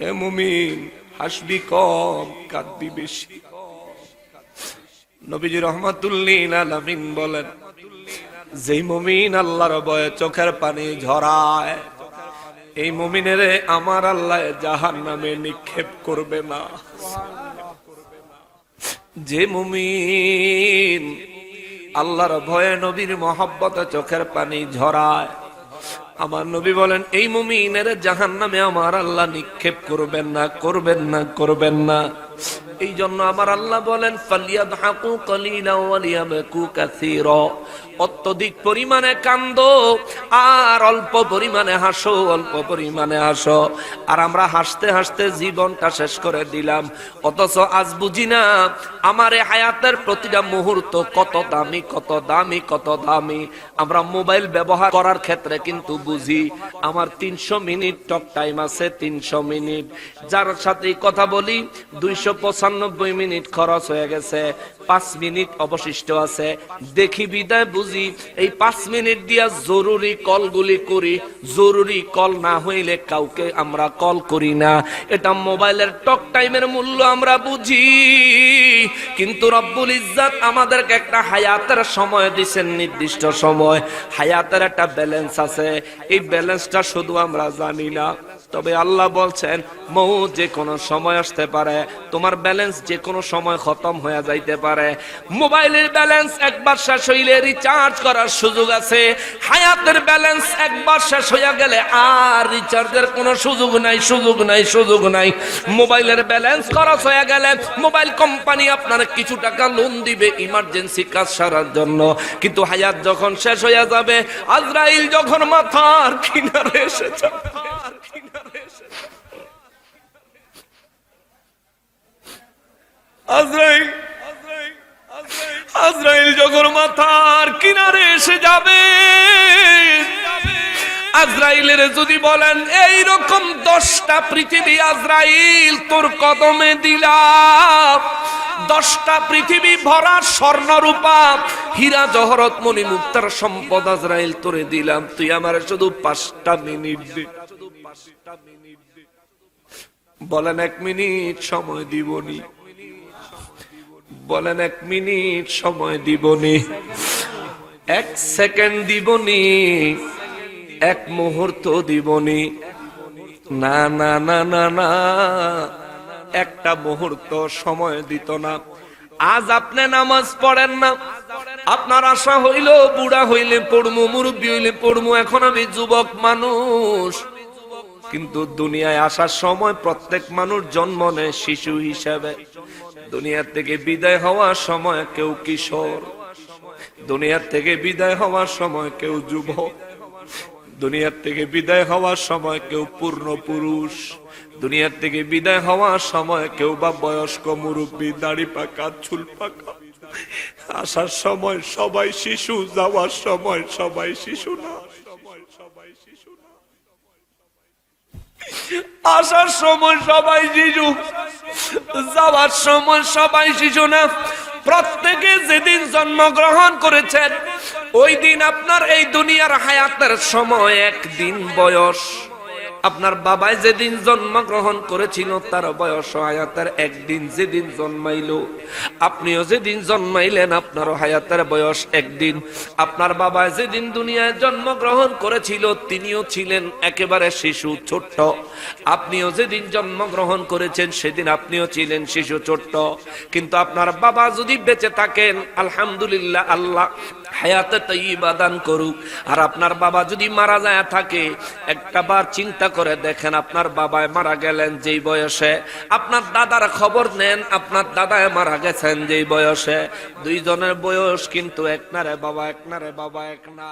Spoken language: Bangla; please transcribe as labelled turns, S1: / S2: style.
S1: এ মুমিন, হাসবি কম, কাঁদবি বেশি। নবীজি রাহমাতুল লিল আলামিন বলেন, যেই মুমিন আল্লাহর ভয়ে চোখের পানি ঝরায়, এই মুমিনের আমার আল্লাহ জাহান্নামে নিক্ষেপ করবে না। যে মুমিন আল্লাহর ভয়ে নবীর মহব্বতে চোখের পানি ঝরায়, আমার নবী বলেন এই মুমিনের জাহান্নামে আমার আল্লাহ নিক্ষেপ করবেন না, করবেন না, করবেন না। এই জন্য আমার আল্লাহ বলেন, ফালিয়াদহাকু কালিলা ওয়া লিয়াবকু কাসীরা, অত্যধিক পরিমাণে কান্দো আর অল্প পরিমাণে হাসো, অল্প পরিমাণে হাসো। আর আমরা হাসতে হাসতে জীবনটা শেষ করে দিলাম, অথচ আজ বুঝি না আমার এই হায়াতের প্রতিটা মুহূর্ত কত দামি, কত দামি, কত দামি। আমরা মোবাইল ব্যবহার করার ক্ষেত্রে কিন্তু বুঝি আমার 300 মিনিট টক টাইম আছে, 300 মিনিট। যার সাথে কথা বলি 295 মিনিট খরচ হয়ে গেছে, 5 মিনিট অবশিষ্ট আছে। দেখি বিদায় বুঝি এই 5 মিনিট দিয়া জরুরি কলগুলি করি, জরুরি কল না হইলে কাউকে আমরা কল করি না। এটা মোবাইলের টক টাইমের মূল্য আমরা বুঝি, কিন্তু রব্বুল ইজ্জত আমাদেরকে একটা হায়াতের সময় দিয়েছেন, নির্দিষ্ট সময়। হায়াতের একটা ব্যালেন্স আছে, এই ব্যালেন্সটা শুধু আমরা জানি না। তবে আল্লাহ বলছেন মৌত যে কোনো সময় আসতে পারে, তোমার ব্যালেন্স যে কোনো সময় খতম হয়ে যাইতে পারে। মোবাইলের ব্যালেন্স একবার শেষ হইলে রিচার্জ করার সুযোগ আছে, হায়াতের ব্যালেন্স একবার শেষ হয়ে গেলে আর রিচার্জের কোনো সুযোগ নাই, সুযোগ নাই, সুযোগ নাই। মোবাইলের ব্যালেন্স খরচ হয়ে গেলে মোবাইল কোম্পানি আপনার কিছু টাকা লোন দিবে ইমার্জেন্সি কাজ সারার জন্য, কিন্তু হায়াত যখন শেষ হয়ে যাবে, আজরাইল যখন মাথার কিনারে এসে যাবে, আজরাইল যখন মাথার কিনারে এসে যাবে, আজরাইলের যদি বলেন এই রকম 10টা পৃথিবী আজরাইল তোর কদমে দিলাম, 10টা পৃথিবী ভরা স্বর্ণ রূপা হীরা জহরত মণি মুক্তার সম্পদ আজরাইল তোরে দিলাম, তুই আমার শুধু 5টা মিনিট দে। বলেন 1 মিনিট সময় দিবনি, বলেন 1 মিনিট সময় দিবনি, 1 সেকেন্ড দিবনি, 1 মুহূর্ত দিবনি? না না না না না, একটা মুহূর্ত সময় দিত না। আজ আপনি নামাজ পড়েন না, আপনার আশা হইল বুড়া হইলে পড়মু, মুরব্বী হইলে পড়মু, এখন আমি যুবক মানুষ। কিন্তু দুনিয়ায় আসার সময় প্রত্যেক মানুষ জন্ম নেয় শিশু হিসাবে, দুনিয়া থেকে বিদায় হওয়ার সময় কেউ কিশোর, দুনিয়া থেকে বিদায় হওয়ার সময় কেউ যুবক, দুনিয়া থেকে বিদায় হওয়ার সময় কেউ পূর্ণ পুরুষ, দুনিয়া থেকে বিদায় হওয়ার সময় কেউ বা বয়স্ক মুরব্বী, দাড়ি পাকা, চুল পাকা। আসার সময় সবাই শিশু, যাওয়ার সময় সবাই শিশু না। আসার সময় সবাই শিশু, যাওয়ার সময় সবাই শিশু না। প্রত্যেকে যেদিন জন্মগ্রহণ করেছেন ওই দিন আপনার এই দুনিয়ার হায়াতের সময় 1 দিন বয়স। আপনার বাবাই যেদিন জন্মগ্রহণ করেছিল তার বয়স হায়াতের 1 দিন, যেদিন জন্মাইলো। আপনিও যেদিন জন্মাইলেন আপনারও হায়াতের বয়স 1 দিন। আপনার বাবা যেদিন দুনিয়ায় জন্মগ্রহণ করেছিল তিনিও ছিলেন একেবারে শিশু, ছোট্ট। আপনিও যেদিন জন্মগ্রহণ করেছেন সেদিন আপনিও ছিলেন শিশু, ছোট্ট। কিন্তু আপনার বাবা যদি বেঁচে থাকেন আলহামদুলিল্লাহ, আল্লাহ হায়াতে তাইয়্যিবা দান করুক। আর আপনার বাবা যদি মারা যায় থাকে, একটা বার চিন্তা করে দেখেন, আপনার বাবায় মারা গেলেন যেই বয়সে, আপনার দাদার খবর নেন, আপনার দাদায় মারা গেছেন যেই বয়সে। দুইজনের বয়স কিন্তু এক না রে বাবা, এক না রে বাবা, এক না।